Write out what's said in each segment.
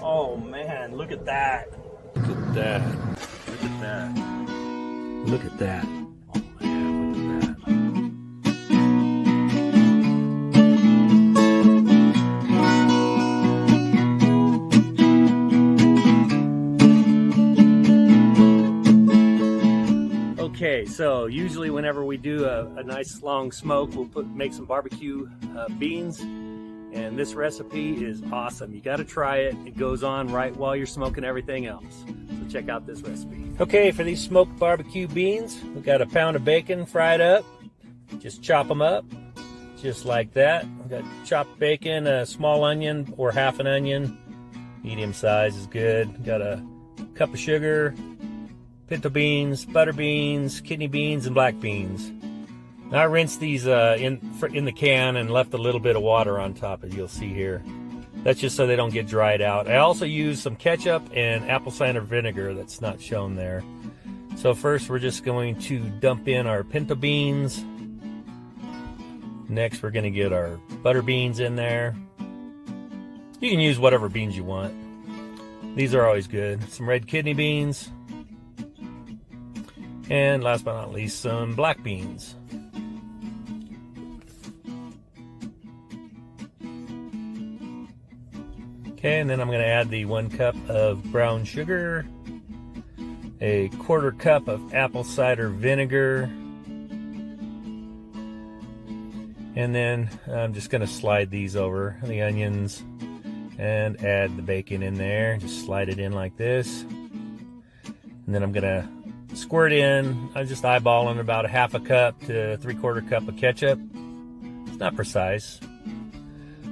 Oh man, look at that. Look at that. Look at that. Look at that. Oh man, look at that. Okay, so usually whenever we do a nice long smoke, we'll make some barbecue beans, and this recipe is awesome. You got to try it. It goes on right while you're smoking everything else. So check out this recipe. Okay, for these smoked barbecue beans, we've got a pound of bacon fried up. Just chop them up, just like that. We've got chopped bacon, a small onion or half an onion, medium size is good. Got a cup of sugar, pinto beans, butter beans, kidney beans, and black beans. Now I rinsed these in the can and left a little bit of water on top, as you'll see here. That's just so they don't get dried out. I also used some ketchup and apple cider vinegar that's not shown there. So first we're just going to dump in our pinto beans. Next we're going to get our butter beans in there. You can use whatever beans you want. These are always good. Some red kidney beans. And last but not least, some black beans. Okay, and then I'm going to add the 1 cup of brown sugar, a 1/4 cup of apple cider vinegar, and then I'm just going to slide these over the onions and add the bacon in there. Just slide it in like this. And then I'm going to squirt in, I'm just eyeballing about a 1/2 cup to 3/4 cup of ketchup. It's not precise.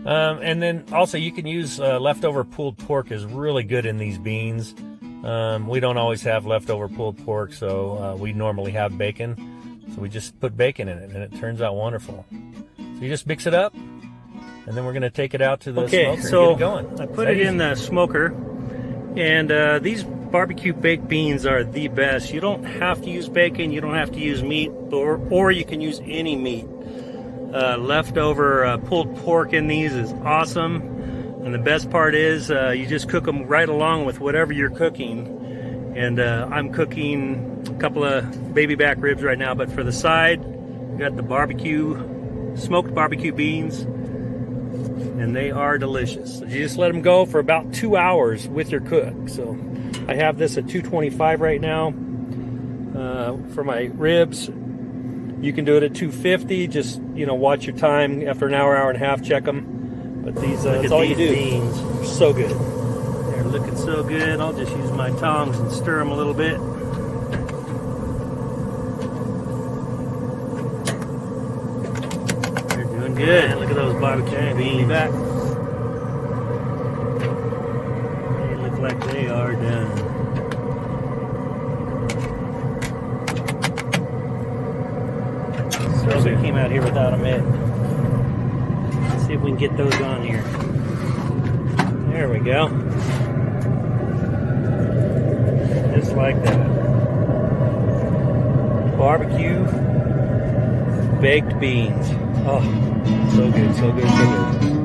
And then also you can use leftover pulled pork is really good in these beans. We don't always have leftover pulled pork, so we normally have bacon. So we just put bacon in it and it turns out wonderful. So you just mix it up and then we're going to take it out to the smoker and get it going. I put it in the smoker, and these barbecue baked beans are the best. You don't have to use bacon, you don't have to use meat, or you can use any meat. Leftover pulled pork in these is awesome, and the best part is you just cook them right along with whatever you're cooking. And I'm cooking a couple of baby back ribs right now, but for the side we got the smoked barbecue beans, and they are delicious. So you just let them go for about 2 hours with your cook. So I have this at 225 right now for my ribs. You can do it at 250. Just, watch your time. After an hour, hour and a half, check them. But these, that's all you do. Beans are so good. They're looking so good. I'll just use my tongs and stir them a little bit. They're doing good. Man, look at those barbecue beans. Back. They look like they are done. So we came out here without a mitt. Let's see if we can get those on here. There we go. Just like that. Barbecue baked beans. Oh, so good, so good, so good.